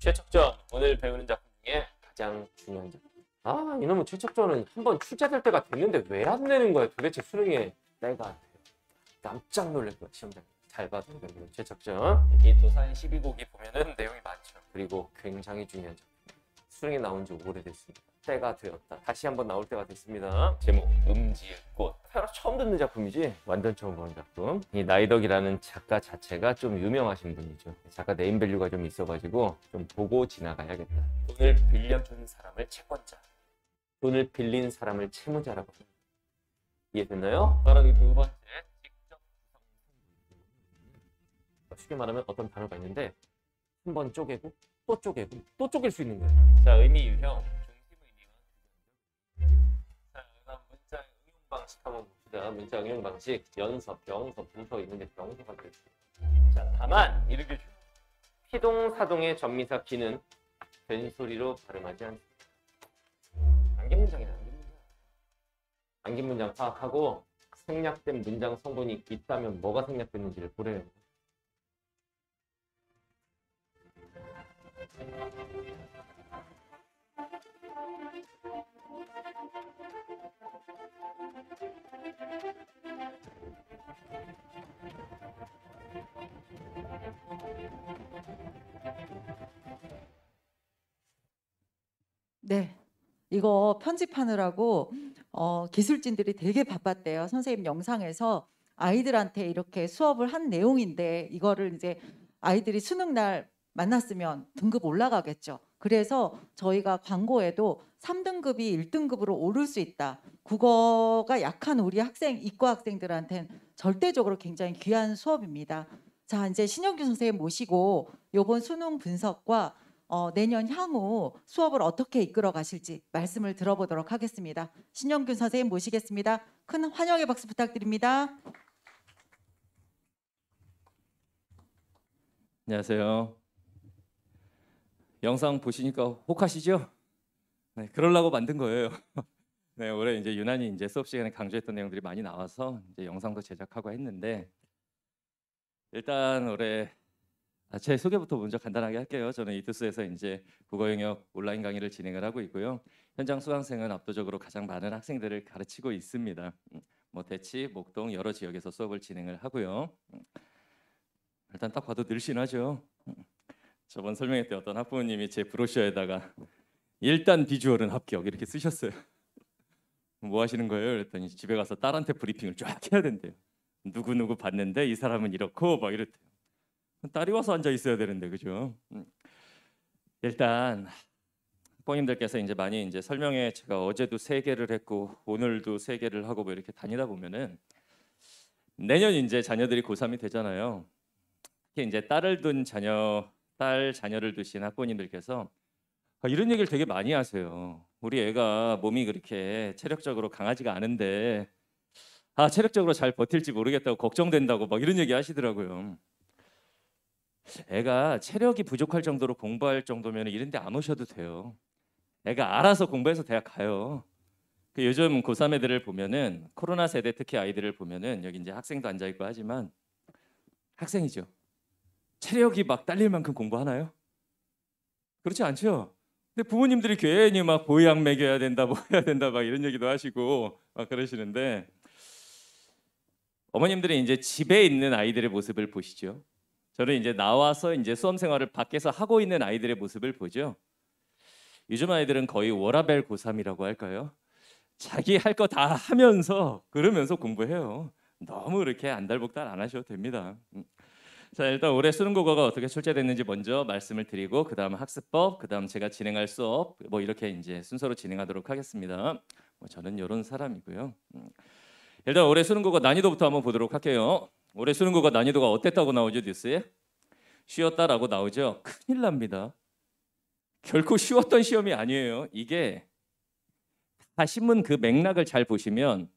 최척전, 오늘 배우는 작품 중에 가장 중요한 작품. 아, 이놈의 최척전은 한번 출제될 때가 됐는데 왜 안 내는 거야? 도대체 수능에 내가 깜짝 놀랄 거야, 시험장. 잘 봐도 되는 최척전. 이 도산 12곡이 보면은 내용이 많죠. 그리고 굉장히 중요한 작품. 수능에 나온 지 오래됐습니다. 때가 되었다. 다시 한번 나올 때가 됐습니다. 제목 음지의 꽃. 태어나 처음 듣는 작품이지 완전 처음 보는 작품. 이 나이덕이라는 작가 자체가 좀 유명하신 분이죠. 작가 네임밸류가 좀 있어가지고 좀 보고 지나가야겠다. 돈을 빌려준 사람을 채권자, 돈을 빌린 사람을 채무자라고 합니다. 이해됐나요? 바로 이 두 번째 직접 구성. 쉽게 말하면 어떤 단어가 있는데 한 번 쪼개고 또 쪼개고 또 쪼갤 수 있는 거예요. 자, 의미 유형, 중심 의미와 자, 그다음 문장 응용 방식 한번 봅시다. 문장 응용 방식, 연서, 병서, 부서 있는데 병서가 되죠. 자, 다만 이렇게 피동 사동의 전미사 기는 된소리로 발음하지 않습니다. 안긴 문장이다. 안긴 문장 파악하고 생략된 문장 성분이 있다면 뭐가 생략됐는지를 보래요. 네, 이거 편집하느라고 기술진들이 되게 바빴대요. 선생님 영상에서 아이들한테 이렇게 수업을 한 내용인데 이거를 이제 아이들이 수능 날 만났으면 등급 올라가겠죠. 그래서 저희가 광고에도 3등급이 1등급으로 오를 수 있다. 국어가 약한 우리 학생, 이과 학생들한테는 절대적으로 굉장히 귀한 수업입니다. 자, 이제 신영규 선생님 모시고 이번 수능 분석과 내년 향후 수업을 어떻게 이끌어 가실지 말씀을 들어보도록 하겠습니다. 신영균 선생님 모시겠습니다. 큰 환영의 박수 부탁드립니다. 안녕하세요. 영상 보시니까 혹하시죠? 네, 그러려고 만든 거예요. 네, 올해 이제 유난히 이제 수업 시간에 강조했던 내용들이 많이 나와서 이제 영상도 제작하고 했는데 일단 올해 제 소개부터 먼저 간단하게 할게요. 저는 이투스에서 이제 국어 영역 온라인 강의를 진행을 하고 있고요. 현장 수강생은 압도적으로 가장 많은 학생들을 가르치고 있습니다. 뭐 대치, 목동 여러 지역에서 수업을 진행을 하고요. 일단 딱 봐도 늘씬하죠. 저번 설명회 때 어떤 학부모님이 제 브로셔에다가 일단 비주얼은 합격 이렇게 쓰셨어요. 뭐 하시는 거예요? 그랬더니 집에 가서 딸한테 브리핑을 쫙 해야 된대요. 누구누구 봤는데 이 사람은 이렇고 막 이랬대요. 딸이 와서 앉아 있어야 되는데 그죠? 일단 학부모님들께서 이제 많이 이제 설명회 제가 어제도 3개를 했고 오늘도 3개를 하고 뭐 이렇게 다니다 보면은 내년 이제 자녀들이 고3이 되잖아요. 특히 이제 딸을 둔 딸 자녀를 두신 학부모님들께서 이런 얘기를 되게 많이 하세요. 우리 애가 몸이 그렇게 체력적으로 강하지가 않은데 체력적으로 잘 버틸지 모르겠다고 걱정된다고 막 이런 얘기 하시더라고요. 애가 체력이 부족할 정도로 공부할 정도면 이런 데 안 오셔도 돼요. 애가 알아서 공부해서 대학 가요. 요즘 고3 애들을 보면은 코로나 세대 특히 아이들을 보면은 여기 이제 학생도 앉아 있고 하지만 학생이죠. 체력이 막 딸릴 만큼 공부하나요? 그렇지 않죠. 근데 부모님들이 괜히 막 보약 먹여야 된다, 뭐 해야 된다 막 이런 얘기도 하시고 막 그러시는데 어머님들이 이제 집에 있는 아이들의 모습을 보시죠. 저는 이제 나와서 이제 수험 생활을 밖에서 하고 있는 아이들의 모습을 보죠. 요즘 아이들은 거의 워라벨 고3이라고 할까요? 자기 할 거 다 하면서 그러면서 공부해요. 너무 그렇게 안달복달 안 하셔도 됩니다. 자, 일단 올해 수능 국어가 어떻게 출제됐는지 먼저 말씀을 드리고 그다음 학습법, 그다음 제가 진행할 수업 뭐 이렇게 이제 순서로 진행하도록 하겠습니다. 저는 이런 사람이고요. 일단 올해 수능 국어 난이도부터 한번 보도록 할게요. 올해 수능 국어 난이도가 어땠다고 나오죠, 뉴스에? 쉬웠다라고 나오죠. 큰일 납니다. 결코 쉬웠던 시험이 아니에요. 이게 신문 그 맥락을 잘 보시면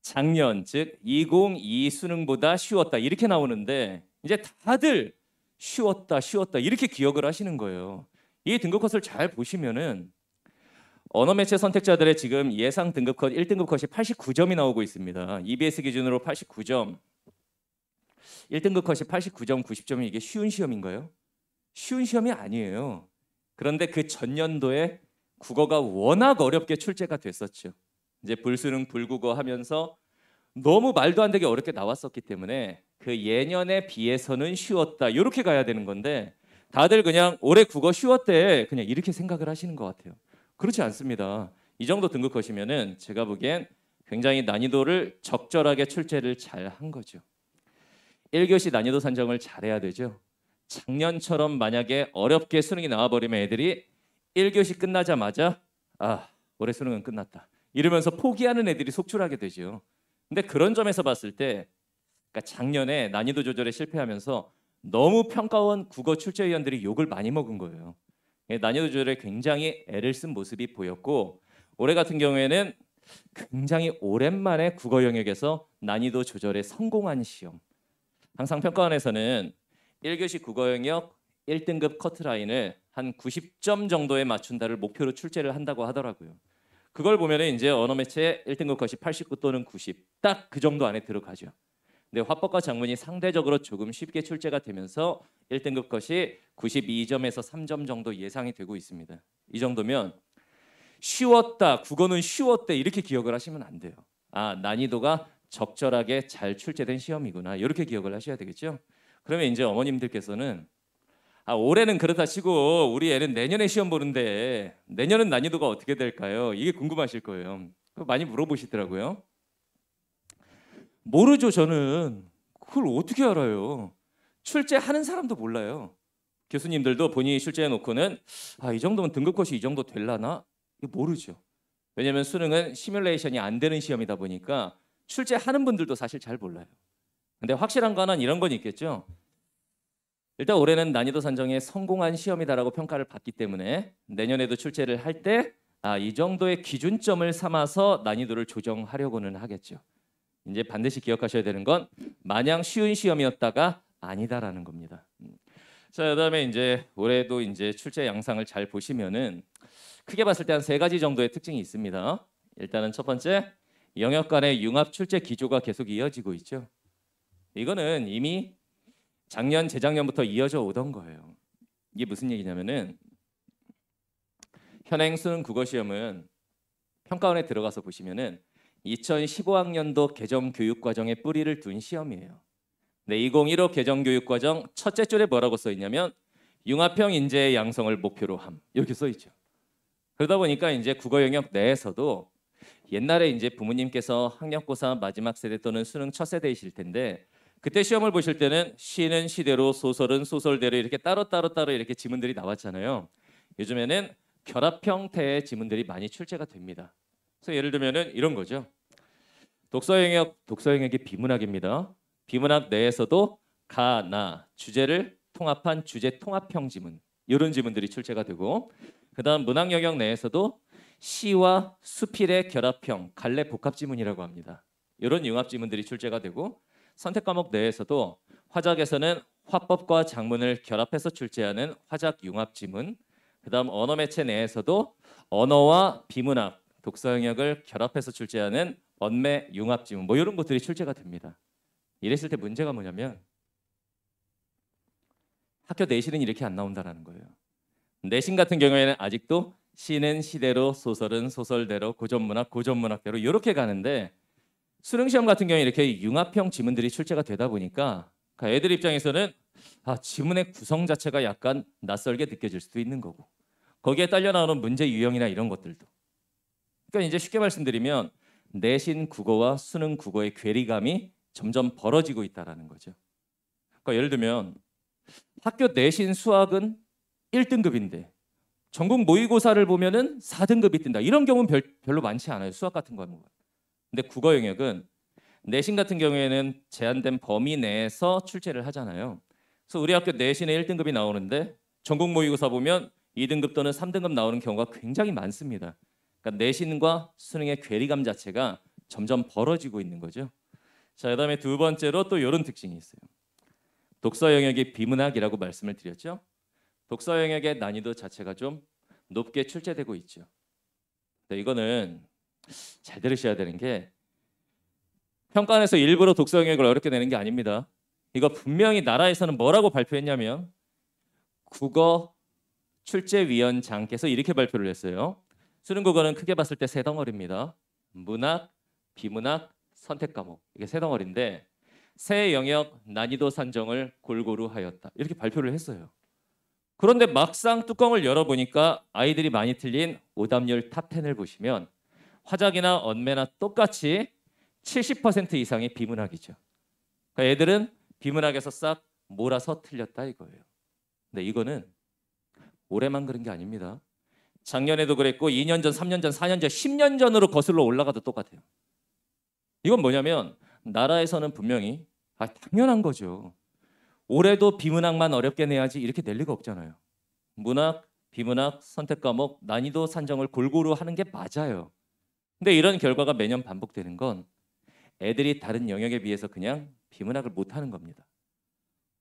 작년 즉 2022 수능보다 쉬웠다 이렇게 나오는데 이제 다들 쉬웠다 이렇게 기억을 하시는 거예요. 이 등급 컷을 잘 보시면은 언어매체 선택자들의 지금 예상 등급 컷 1등급 컷이 89점이 나오고 있습니다. EBS 기준으로 89점. 1등급 컷이 89점, 90점이 이게 쉬운 시험인가요? 쉬운 시험이 아니에요. 그런데 그 전년도에 국어가 워낙 어렵게 출제가 됐었죠. 이제 불수능 불국어 하면서 너무 말도 안 되게 어렵게 나왔었기 때문에 그 예년에 비해서는 쉬웠다. 이렇게 가야 되는 건데 다들 그냥 올해 국어 쉬웠대. 그냥 이렇게 생각을 하시는 것 같아요. 그렇지 않습니다. 이 정도 등급컷이면은 제가 보기엔 굉장히 난이도를 적절하게 출제를 잘 한 거죠. 1교시 난이도 산정을 잘해야 되죠. 작년처럼 만약에 어렵게 수능이 나와버리면 애들이 1교시 끝나자마자 올해 수능은 끝났다. 이러면서 포기하는 애들이 속출하게 되죠. 근데 그런 점에서 봤을 때 그러니까 작년에 난이도 조절에 실패하면서 너무 평가원 국어 출제위원들이 욕을 많이 먹은 거예요. 난이도 조절에 굉장히 애를 쓴 모습이 보였고 올해 같은 경우에는 굉장히 오랜만에 국어 영역에서 난이도 조절에 성공한 시험. 항상 평가원에서는 1교시 국어 영역 1등급 커트라인을 한 90점 정도에 맞춘다를 목표로 출제를 한다고 하더라고요. 그걸 보면은 이제 언어매체 1등급 컷이 89 또는 90 딱 그 정도 안에 들어가죠. 근데 화법과 작문이 상대적으로 조금 쉽게 출제가 되면서 1등급 컷이 92점에서 3점 정도 예상이 되고 있습니다. 이 정도면 쉬웠다, 국어는 쉬웠대 이렇게 기억을 하시면 안 돼요. 난이도가 적절하게 잘 출제된 시험이구나 이렇게 기억을 하셔야 되겠죠. 그러면 이제 어머님들께서는 올해는 그렇다 치고 우리 애는 내년에 시험 보는데 내년은 난이도가 어떻게 될까요? 이게 궁금하실 거예요. 많이 물어보시더라고요. 모르죠. 저는 그걸 어떻게 알아요? 출제하는 사람도 몰라요. 교수님들도 본인이 출제해 놓고는 이 정도면 등급컷이 이 정도 될라나? 이거 모르죠. 왜냐하면 수능은 시뮬레이션이 안 되는 시험이다 보니까 출제하는 분들도 사실 잘 몰라요. 근데 확실한 거는 이런 건 있겠죠. 일단 올해는 난이도 산정에 성공한 시험이다라고 평가를 받기 때문에 내년에도 출제를 할 때 이 정도의 기준점을 삼아서 난이도를 조정하려고는 하겠죠. 이제 반드시 기억하셔야 되는 건 마냥 쉬운 시험이었다가 아니다라는 겁니다. 자, 그다음에 이제 올해도 이제 출제 양상을 잘 보시면은 크게 봤을 때 한 3가지 정도의 특징이 있습니다. 일단은 첫 번째, 영역 간의 융합 출제 기조가 계속 이어지고 있죠. 이거는 이미 작년, 재작년부터 이어져 오던 거예요. 이게 무슨 얘기냐면은 현행 수능 국어 시험은 평가원에 들어가서 보시면은 2015학년도 개정 교육 과정에 뿌리를 둔 시험이에요. 네, 2015 개정 교육 과정 첫째 줄에 뭐라고 써 있냐면 융합형 인재의 양성을 목표로 함 이렇게 써 있죠. 그러다 보니까 이제 국어 영역 내에서도 옛날에 이제 부모님께서 학력고사 마지막 세대 또는 수능 첫 세대이실 텐데 그때 시험을 보실 때는 시는 시대로 소설은 소설대로 이렇게 따로 이렇게 지문들이 나왔잖아요. 요즘에는 결합 형태의 지문들이 많이 출제가 됩니다. 그래서 예를 들면은 이런 거죠. 독서 영역이 비문학입니다. 비문학 내에서도 가, 나, 주제를 통합한 주제 통합형 지문 이런 지문들이 출제가 되고 그다음 문학 영역 내에서도 시와 수필의 결합형 갈래 복합 지문이라고 합니다. 이런 융합 지문들이 출제가 되고 선택 과목 내에서도 화작에서는 화법과 작문을 결합해서 출제하는 화작 융합 지문, 그다음 언어 매체 내에서도 언어와 비문학, 독서 영역을 결합해서 출제하는 언매 융합 지문 뭐 이런 것들이 출제가 됩니다. 이랬을 때 문제가 뭐냐면 학교 내신은 이렇게 안 나온다라는 거예요. 내신 같은 경우에는 아직도 시는 시대로 소설은 소설대로 고전문학대로 이렇게 가는데 수능 시험 같은 경우에 이렇게 융합형 지문들이 출제가 되다 보니까 애들 입장에서는 지문의 구성 자체가 약간 낯설게 느껴질 수도 있는 거고 거기에 딸려 나오는 문제 유형이나 이런 것들도 그러니까 이제 쉽게 말씀드리면 내신 국어와 수능 국어의 괴리감이 점점 벌어지고 있다라는 거죠. 그러니까 예를 들면 학교 내신 수학은 1등급인데 전국 모의고사를 보면은 4등급이 뜬다. 이런 경우는 별로 많지 않아요. 수학 같은 과목은. 근데 국어 영역은 내신 같은 경우에는 제한된 범위 내에서 출제를 하잖아요. 그래서 우리 학교 내신에 1등급이 나오는데 전국 모의고사 보면 2등급 또는 3등급 나오는 경우가 굉장히 많습니다. 그러니까 내신과 수능의 괴리감 자체가 점점 벌어지고 있는 거죠. 자, 그다음에 두 번째로 또 이런 특징이 있어요. 독서 영역이 비문학이라고 말씀을 드렸죠. 독서 영역의 난이도 자체가 좀 높게 출제되고 있죠. 이거는 잘 들으셔야 되는 게 평가원에서 일부러 독서 영역을 어렵게 내는 게 아닙니다. 이거 분명히 나라에서는 뭐라고 발표했냐면 국어 출제위원장께서 이렇게 발표를 했어요. 수능 국어는 크게 봤을 때 세 덩어리입니다. 문학, 비문학, 선택 과목. 이게 세 덩어리인데 세 영역 난이도 산정을 골고루 하였다. 이렇게 발표를 했어요. 그런데 막상 뚜껑을 열어보니까 아이들이 많이 틀린 오답률 탑10을 보시면 화작이나 언매나 똑같이 70% 이상이 비문학이죠. 그러니까 애들은 비문학에서 싹 몰아서 틀렸다 이거예요. 근데 이거는 올해만 그런 게 아닙니다. 작년에도 그랬고 2년 전, 3년 전, 4년 전, 10년 전으로 거슬러 올라가도 똑같아요. 이건 뭐냐면 나라에서는 분명히 당연한 거죠. 올해도 비문학만 어렵게 내야지 이렇게 낼 리가 없잖아요. 문학, 비문학, 선택 과목, 난이도 산정을 골고루 하는 게 맞아요. 근데 이런 결과가 매년 반복되는 건 애들이 다른 영역에 비해서 그냥 비문학을 못하는 겁니다.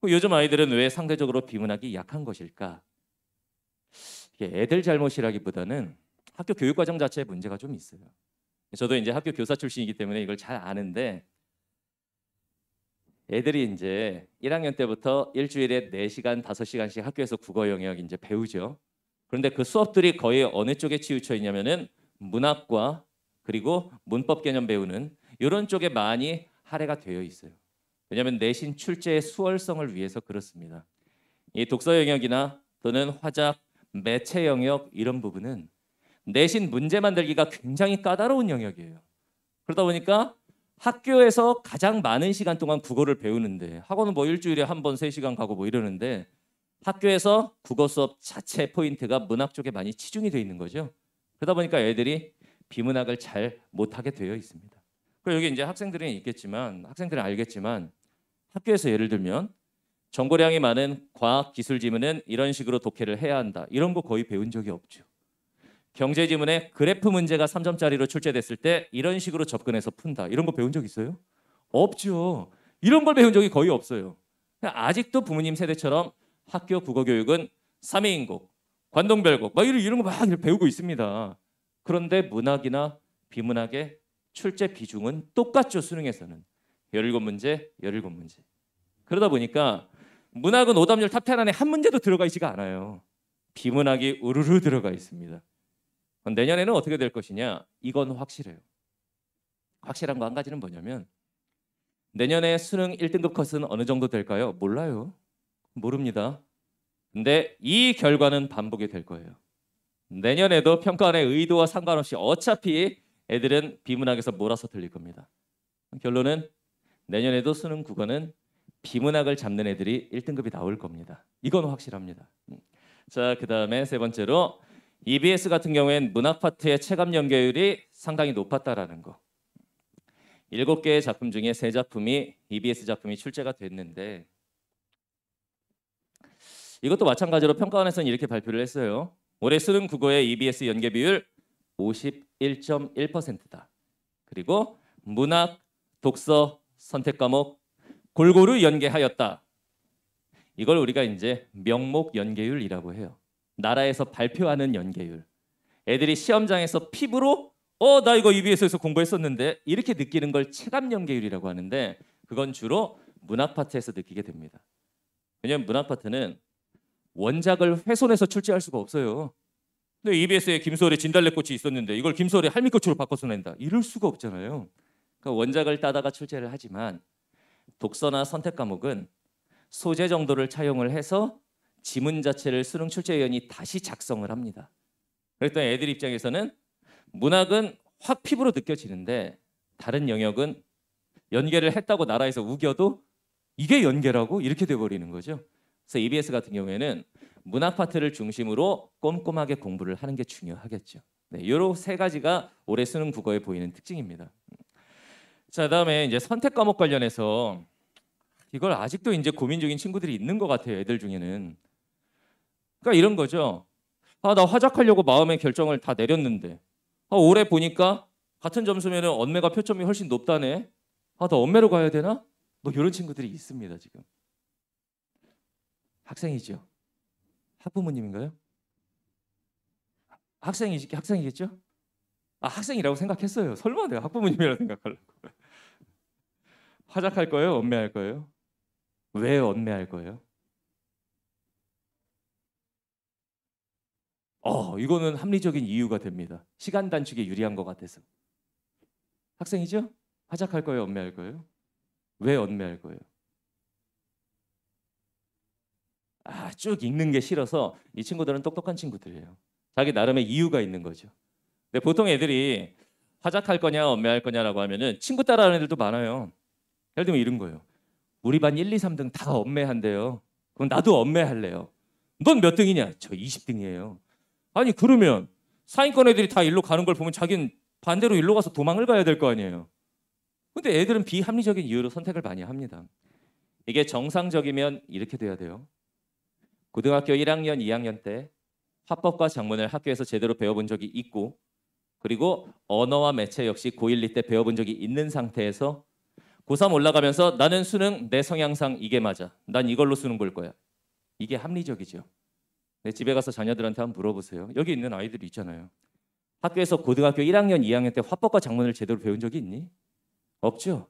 요즘 아이들은 왜 상대적으로 비문학이 약한 것일까? 이게 애들 잘못이라기보다는 학교 교육과정 자체에 문제가 좀 있어요. 저도 이제 학교 교사 출신이기 때문에 이걸 잘 아는데 애들이 이제 1학년 때부터 일주일에 4시간, 5시간씩 학교에서 국어 영역 이제 배우죠. 그런데 그 수업들이 거의 어느 쪽에 치우쳐 있냐면은 문학과 그리고 문법 개념 배우는 이런 쪽에 많이 할애가 되어 있어요. 왜냐하면 내신 출제의 수월성을 위해서 그렇습니다. 이 독서 영역이나 또는 화작, 매체 영역 이런 부분은 내신 문제 만들기가 굉장히 까다로운 영역이에요. 그러다 보니까 학교에서 가장 많은 시간 동안 국어를 배우는데 학원은 뭐 일주일에 한 번 3시간 가고 뭐 이러는데 학교에서 국어 수업 자체 포인트가 문학 쪽에 많이 치중이 돼 있는 거죠. 그러다 보니까 애들이 비문학을 잘 못하게 되어 있습니다. 그리고 여기 이제 학생들은 있겠지만 학생들은 알겠지만 학교에서 예를 들면 정보량이 많은 과학 기술 지문은 이런 식으로 독해를 해야 한다. 이런 거 거의 배운 적이 없죠. 경제 지문에 그래프 문제가 3점짜리로 출제됐을 때 이런 식으로 접근해서 푼다. 이런 거 배운 적 있어요? 없죠. 이런 걸 배운 적이 거의 없어요. 아직도 부모님 세대처럼 학교 국어 교육은 삼해인곡, 관동별곡 막 이런 거 막 배우고 있습니다. 그런데 문학이나 비문학의 출제 비중은 똑같죠. 수능에서는 17문제, 17문제. 그러다 보니까 문학은 오답률 탑10 안에 한 문제도 들어가 있지가 않아요. 비문학이 우르르 들어가 있습니다. 내년에는 어떻게 될 것이냐? 이건 확실해요. 확실한 거 한 가지는 뭐냐면 내년에 수능 1등급 컷은 어느 정도 될까요? 몰라요. 모릅니다. 근데 이 결과는 반복이 될 거예요. 내년에도 평가원의 의도와 상관없이 어차피 애들은 비문학에서 몰아서 틀릴 겁니다. 결론은 내년에도 수능 국어는 비문학을 잡는 애들이 1등급이 나올 겁니다. 이건 확실합니다. 자, 그다음에 세 번째로 EBS 같은 경우엔 문학 파트의 체감 연계율이 상당히 높았다라는 거. 7개의 작품 중에 3작품이 EBS 작품이 출제가 됐는데 이것도 마찬가지로 평가원에서는 이렇게 발표를 했어요. 올해 수능 국어의 EBS 연계 비율 51.1%다. 그리고 문학, 독서, 선택 과목 골고루 연계하였다. 이걸 우리가 이제 명목 연계율이라고 해요. 나라에서 발표하는 연계율. 애들이 시험장에서 피부로 나 이거 EBS에서 공부했었는데 이렇게 느끼는 걸 체감 연계율이라고 하는데 그건 주로 문학 파트에서 느끼게 됩니다. 왜냐하면 문학 파트는 원작을 훼손해서 출제할 수가 없어요. 근데 EBS에 김소월의 진달래꽃이 있었는데 이걸 김소월의 할미꽃으로 바꿔서 낸다. 이럴 수가 없잖아요. 그러니까 원작을 따다가 출제를 하지만 독서나 선택 과목은 소재 정도를 차용을 해서 지문 자체를 수능 출제위원이 다시 작성을 합니다. 그랬더니 애들 입장에서는 문학은 확 피부로 느껴지는데 다른 영역은 연계를 했다고 나라에서 우겨도 이게 연계라고 이렇게 돼버리는 거죠. 그래서 EBS 같은 경우에는 문학 파트를 중심으로 꼼꼼하게 공부를 하는 게 중요하겠죠. 네, 이런 세 가지가 올해 수능 국어에 보이는 특징입니다. 자, 다음에 이제 선택 과목 관련해서 이걸 아직도 이제 고민 중인 친구들이 있는 것 같아요. 애들 중에는. 그러니까 이런 거죠. 나 화작하려고 마음의 결정을 다 내렸는데 올해 보니까 같은 점수면 언매가 표점이 훨씬 높다네. 나 언매로 가야 되나? 뭐 이런 친구들이 있습니다. 지금. 학생이죠. 학부모님인가요? 학생이겠죠? 학생이라고 생각했어요. 설마 내가 학부모님이라고 생각하려고. 화작할 거예요? 언매할 거예요? 왜 언매할 거예요? 이거는 합리적인 이유가 됩니다. 시간 단축에 유리한 것 같아서. 학생이죠? 화작할 거예요, 언매할 거예요? 왜 언매할 거예요? 쭉 읽는 게 싫어서. 이 친구들은 똑똑한 친구들이에요. 자기 나름의 이유가 있는 거죠. 근데 보통 애들이 화작할 거냐 언매할 거냐라고 하면은 친구 따라하는 애들도 많아요. 예를 들면 이런 거예요. 우리 반 1, 2, 3등 다 언매한대요. 그럼 나도 언매할래요. 넌 몇 등이냐? 저 20등이에요. 아니 그러면 상위권 애들이 다 일로 가는 걸 보면 자기는 반대로 일로 가서 도망을 가야 될 거 아니에요. 근데 애들은 비합리적인 이유로 선택을 많이 합니다. 이게 정상적이면 이렇게 돼야 돼요. 고등학교 1학년, 2학년 때 화법과 작문을 학교에서 제대로 배워본 적이 있고, 그리고 언어와 매체 역시 고1, 2 때 배워본 적이 있는 상태에서 고3 올라가면서 나는 수능 내 성향상 이게 맞아. 난 이걸로 수능 볼 거야. 이게 합리적이죠. 네, 집에 가서 자녀들한테 한번 물어보세요. 여기 있는 아이들이 있잖아요. 학교에서 고등학교 1학년, 2학년 때 화법과 작문을 제대로 배운 적이 있니? 없죠.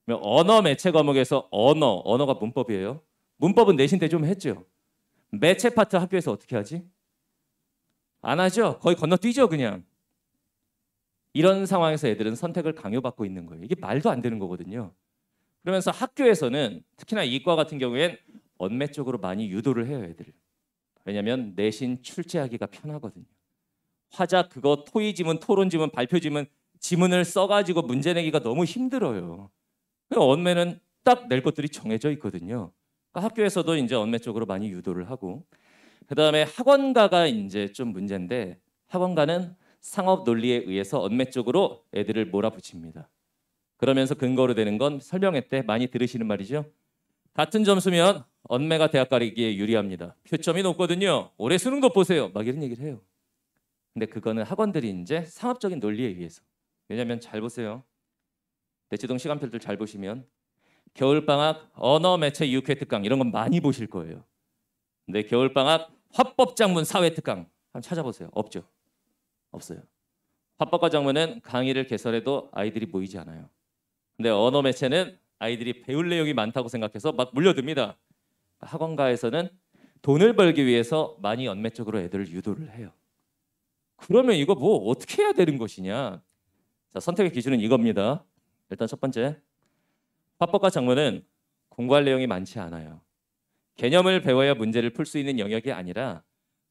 언어 매체 과목에서 언어가 문법이에요. 문법은 내신 때 좀 했죠. 매체 파트 학교에서 어떻게 하지? 안 하죠. 거의 건너뛰죠 그냥. 이런 상황에서 애들은 선택을 강요받고 있는 거예요. 이게 말도 안 되는 거거든요. 그러면서 학교에서는 특히나 이과 같은 경우엔 언매 쪽으로 많이 유도를 해요, 애들을. 왜냐하면 내신 출제하기가 편하거든요. 화작 그거 토의 지문, 토론 지문, 발표 지문, 지문을 써가지고 문제 내기가 너무 힘들어요. 언매는 딱 낼 것들이 정해져 있거든요. 그러니까 학교에서도 이제 언매 쪽으로 많이 유도를 하고, 그다음에 학원가가 이제 좀 문제인데, 학원가는 상업 논리에 의해서 언매 쪽으로 애들을 몰아붙입니다. 그러면서 근거로 되는 건 설명회 때 많이 들으시는 말이죠. 같은 점수면 언매가 대학 가리기에 유리합니다. 표점이 높거든요. 올해 수능도 보세요. 막 이런 얘기를 해요. 근데 그거는 학원들이 이제 상업적인 논리에 의해서. 왜냐하면 잘 보세요. 대치동 시간표들 잘 보시면 겨울방학 언어 매체 유쾌 특강 이런 건 많이 보실 거예요. 근데 겨울방학 화법 작문 사회 특강 한번 찾아보세요. 없죠. 없어요. 화법과 작문은 강의를 개설해도 아이들이 모이지 않아요. 근데 언어 매체는 아이들이 배울 내용이 많다고 생각해서 막 몰려듭니다. 학원가에서는 돈을 벌기 위해서 많이 언매 쪽으로 애들을 유도를 해요. 그러면 이거 뭐 어떻게 해야 되는 것이냐? 자, 선택의 기준은 이겁니다. 일단 첫 번째, 화법과 작문은 공부할 내용이 많지 않아요. 개념을 배워야 문제를 풀 수 있는 영역이 아니라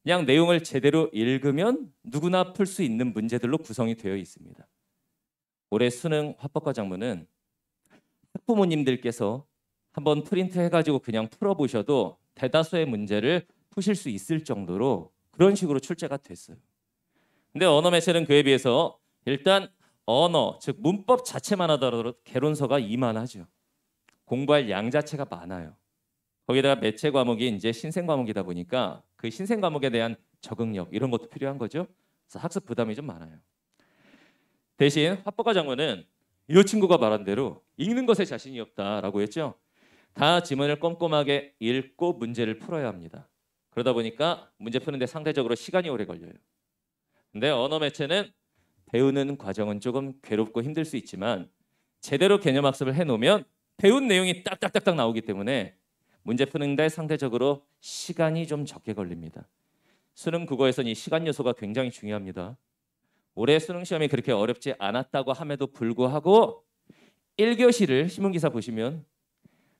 그냥 내용을 제대로 읽으면 누구나 풀 수 있는 문제들로 구성이 되어 있습니다. 올해 수능 화법과 작문은 학부모님들께서 한번 프린트 해가지고 그냥 풀어보셔도 대다수의 문제를 푸실 수 있을 정도로 그런 식으로 출제가 됐어요. 근데 언어 매체는 그에 비해서 일단 언어, 즉 문법 자체만 하더라도 개론서가 이만하죠. 공부할 양 자체가 많아요. 거기다가 매체 과목이 이제 신생 과목이다 보니까 그 신생 과목에 대한 적응력 이런 것도 필요한 거죠. 그래서 학습 부담이 좀 많아요. 대신 화법과 작문은 이 친구가 말한 대로 읽는 것에 자신이 없다라고 했죠. 다 지문을 꼼꼼하게 읽고 문제를 풀어야 합니다. 그러다 보니까 문제 푸는데 상대적으로 시간이 오래 걸려요. 근데 언어 매체는 배우는 과정은 조금 괴롭고 힘들 수 있지만 제대로 개념 학습을 해놓으면 배운 내용이 딱딱딱딱 나오기 때문에 문제 푸는데 상대적으로 시간이 좀 적게 걸립니다. 수능 국어에서는 이 시간 요소가 굉장히 중요합니다. 올해 수능 시험이 그렇게 어렵지 않았다고 함에도 불구하고 1교시를 신문기사 보시면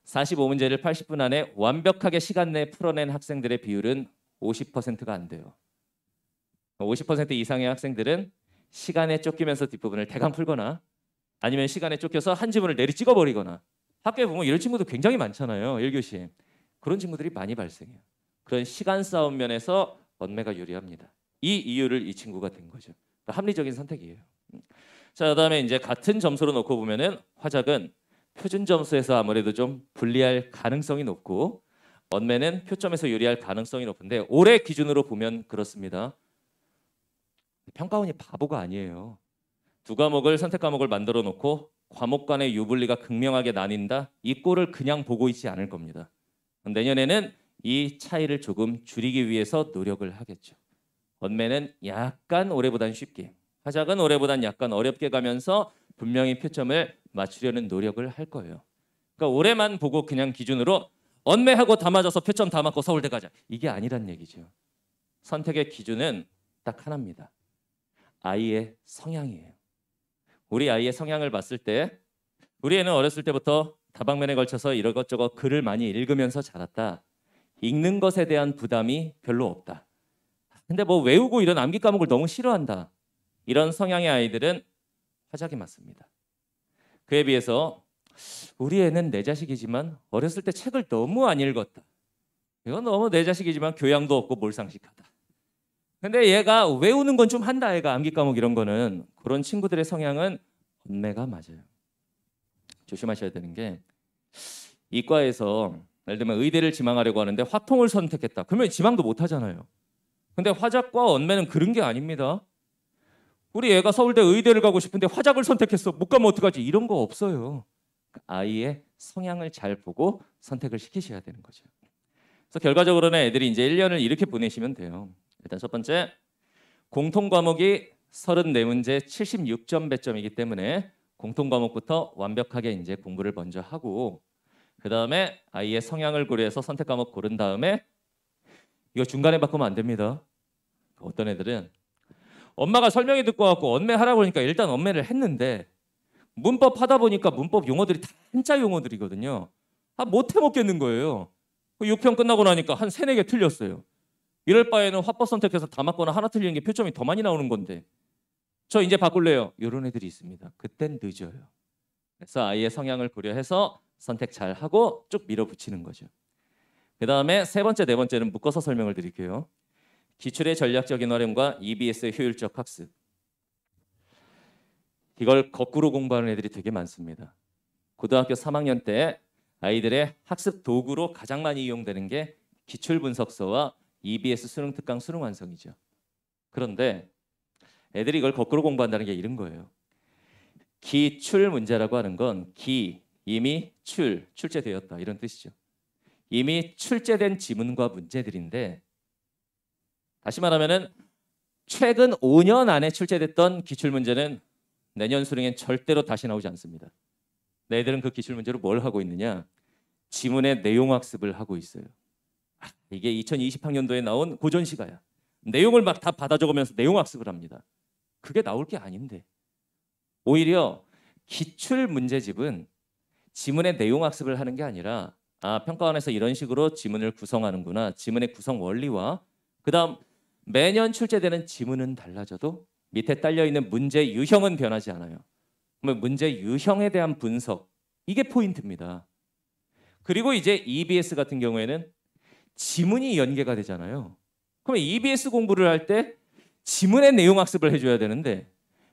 45문제를 80분 안에 완벽하게 시간 내에 풀어낸 학생들의 비율은 50%가 안 돼요. 50% 이상의 학생들은 시간에 쫓기면서 뒷부분을 대강 풀거나 아니면 시간에 쫓겨서 한 지문을 내리 찍어버리거나 학교에 보면 이런 친구도 굉장히 많잖아요. 1교시에. 그런 친구들이 많이 발생해요. 그런 시간 싸움 면에서 언매가 유리합니다. 이 이유를 이 친구가 된 거죠. 합리적인 선택이에요. 자, 그다음에 이제 같은 점수로 놓고 보면은 화작은 표준 점수에서 아무래도 좀 불리할 가능성이 높고 언매는 표점에서 유리할 가능성이 높은데 올해 기준으로 보면 그렇습니다. 평가원이 바보가 아니에요. 두 과목을 선택 과목을 만들어 놓고 과목 간의 유불리가 극명하게 나뉜다. 이 꼴을 그냥 보고 있지 않을 겁니다. 내년에는 이 차이를 조금 줄이기 위해서 노력을 하겠죠. 언매는 약간 올해보단 쉽게, 화작은 올해보단 약간 어렵게 가면서 분명히 표점을 맞추려는 노력을 할 거예요. 그러니까 올해만 보고 그냥 기준으로 언매하고 다 맞아서 표점 다 맞고 서울대 가자. 이게 아니란 얘기죠. 선택의 기준은 딱 하나입니다. 아이의 성향이에요. 우리 아이의 성향을 봤을 때 우리 애는 어렸을 때부터 다방면에 걸쳐서 이것저것 글을 많이 읽으면서 자랐다. 읽는 것에 대한 부담이 별로 없다. 근데 뭐 외우고 이런 암기 과목을 너무 싫어한다. 이런 성향의 아이들은 화작이 맞습니다. 그에 비해서 우리 애는 내 자식이지만 어렸을 때 책을 너무 안 읽었다. 이건 너무 내 자식이지만 교양도 없고 몰상식하다. 근데 얘가 외우는 건 좀 한다. 얘가 암기 과목 이런 거는. 그런 친구들의 성향은 언매가 맞아요. 조심하셔야 되는 게 이과에서 예를 들면 의대를 지망하려고 하는데 화통을 선택했다. 그러면 지망도 못 하잖아요. 근데 화작과 언매는 그런 게 아닙니다. 우리 애가 서울대 의대를 가고 싶은데 화작을 선택했어. 못 가면 어떡하지? 이런 거 없어요. 아이의 성향을 잘 보고 선택을 시키셔야 되는 거죠. 그래서 결과적으로는 애들이 이제 1년을 이렇게 보내시면 돼요. 일단 첫 번째, 공통 과목이 34문제 76점 배점이기 때문에 공통 과목부터 완벽하게 이제 공부를 먼저 하고 그 다음에 아이의 성향을 고려해서 선택 과목 고른 다음에 이거 중간에 바꾸면 안 됩니다. 어떤 애들은 엄마가 설명이 듣고 갖고 언매하라고 하니까 일단 언매를 했는데 문법 하다 보니까 문법 용어들이 다 한자 용어들이거든요. 못 해먹겠는 거예요. 6편 끝나고 나니까 한 3, 4개 틀렸어요. 이럴 바에는 화법 선택해서 다 맞거나 하나 틀리는 게 표점이 더 많이 나오는 건데 저 이제 바꿀래요. 이런 애들이 있습니다. 그땐 늦어요. 그래서 아이의 성향을 고려해서 선택 잘 하고 쭉 밀어붙이는 거죠. 그 다음에 세 번째, 네 번째는 묶어서 설명을 드릴게요. 기출의 전략적인 활용과 EBS의 효율적 학습. 이걸 거꾸로 공부하는 애들이 되게 많습니다. 고등학교 3학년 때 아이들의 학습 도구로 가장 많이 이용되는 게 기출 분석서와 EBS 수능 특강 수능 완성이죠. 그런데 애들이 이걸 거꾸로 공부한다는 게 이런 거예요. 기출 문제라고 하는 건 이미 출제되었다 이런 뜻이죠. 이미 출제된 지문과 문제들인데 다시 말하면은 최근 5년 안에 출제됐던 기출 문제는 내년 수능엔 절대로 다시 나오지 않습니다. 애들은 그 기출 문제로 뭘 하고 있느냐? 지문의 내용 학습을 하고 있어요. 이게 2020학년도에 나온 고전시가야. 내용을 막 다 받아 적으면서 내용 학습을 합니다. 그게 나올 게 아닌데. 오히려 기출 문제집은 지문의 내용 학습을 하는 게 아니라 평가원에서 이런 식으로 지문을 구성하는구나. 지문의 구성 원리와 그다음 매년 출제되는 지문은 달라져도 밑에 딸려있는 문제 유형은 변하지 않아요. 그러면 문제 유형에 대한 분석 이게 포인트입니다. 그리고 이제 EBS 같은 경우에는 지문이 연계가 되잖아요. 그러면 EBS 공부를 할 때 지문의 내용 학습을 해줘야 되는데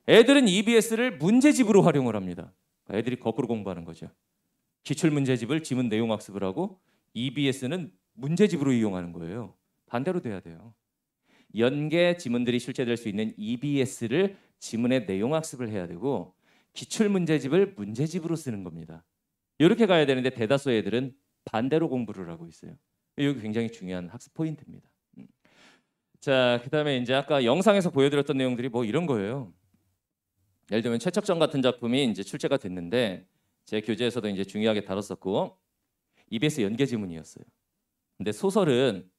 애들은 EBS를 문제집으로 활용을 합니다. 애들이 거꾸로 공부하는 거죠. 기출 문제집을 지문 내용 학습을 하고 EBS는 문제집으로 이용하는 거예요. 반대로 돼야 돼요. 연계 지문들이 출제될 수 있는 EBS를 지문의 내용 학습을 해야 되고 기출 문제집을 문제집으로 쓰는 겁니다. 이렇게 가야 되는데 대다수 애들은 반대로 공부를 하고 있어요. 이게 굉장히 중요한 학습 포인트입니다. 자, 그다음에 이제 아까 영상에서 보여드렸던 내용들이 뭐 이런 거예요. 예를 들면 최척전 같은 작품이 이제 출제가 됐는데 제 교재에서도 이제 중요하게 다뤘었고 EBS 연계 지문이었어요. 근데 소설은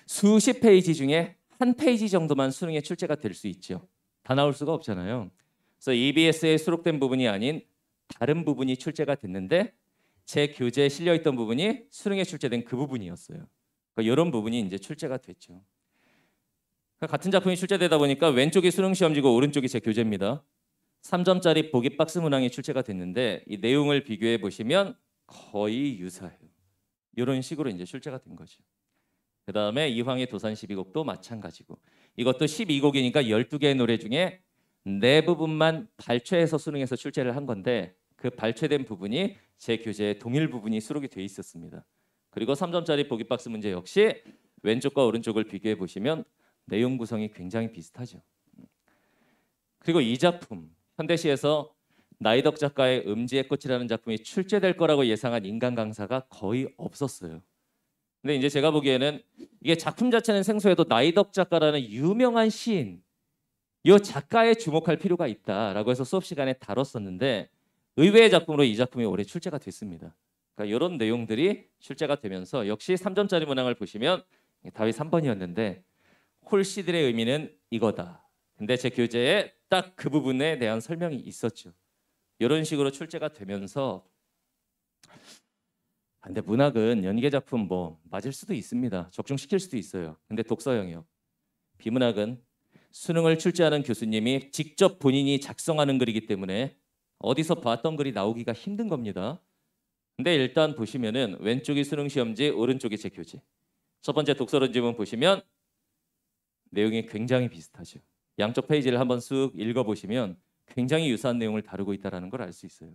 수십 페이지 중에 한 페이지 정도만 수능에 출제가 될 수 있죠. 다 나올 수가 없잖아요. 그래서 EBS에 수록된 부분이 아닌 다른 부분이 출제가 됐는데 제 교재에 실려 있던 부분이 수능에 출제된 그 부분이었어요. 그러니까 이런 부분이 이제 출제가 됐죠. 그러니까 같은 작품이 출제되다 보니까 왼쪽이 수능 시험지고 오른쪽이 제 교재입니다. 3점짜리 보기 박스 문항이 출제가 됐는데 이 내용을 비교해 보시면 거의 유사해요. 이런 식으로 이제 출제가 된 거죠. 그 다음에 이황의 도산 12곡도 마찬가지고 이것도 12곡이니까 12개의 노래 중에 4부분만 발췌해서 수능에서 출제를 한 건데 그 발췌된 부분이 제 교재에 동일 부분이 수록이 돼 있었습니다. 그리고 3점짜리 보기 박스 문제 역시 왼쪽과 오른쪽을 비교해 보시면 내용 구성이 굉장히 비슷하죠. 그리고 이 작품 현대시에서 나이덕 작가의 음지의 꽃이라는 작품이 출제될 거라고 예상한 인간 강사가 거의 없었어요. 근데 이제 제가 보기에는 이게 작품 자체는 생소해도 나이덕 작가라는 유명한 시인 이 작가에 주목할 필요가 있다라고 해서 수업 시간에 다뤘었는데 의외의 작품으로 이 작품이 올해 출제가 됐습니다. 그러니까 이런 내용들이 출제가 되면서 역시 3점짜리 문항을 보시면 답이 3번이었는데 홀씨들의 의미는 이거다. 근데 제 교재에 딱 그 부분에 대한 설명이 있었죠. 이런 식으로 출제가 되면서 근데 문학은 연계 작품 뭐 맞을 수도 있습니다. 적중시킬 수도 있어요. 근데 독서 영역, 비문학은 수능을 출제하는 교수님이 직접 본인이 작성하는 글이기 때문에 어디서 봤던 글이 나오기가 힘든 겁니다. 근데 일단 보시면은 왼쪽이 수능 시험지, 오른쪽이 제 교재. 첫 번째 독서론 지문 보시면 내용이 굉장히 비슷하죠. 양쪽 페이지를 한번 쑥 읽어보시면 굉장히 유사한 내용을 다루고 있다는 걸 알 수 있어요.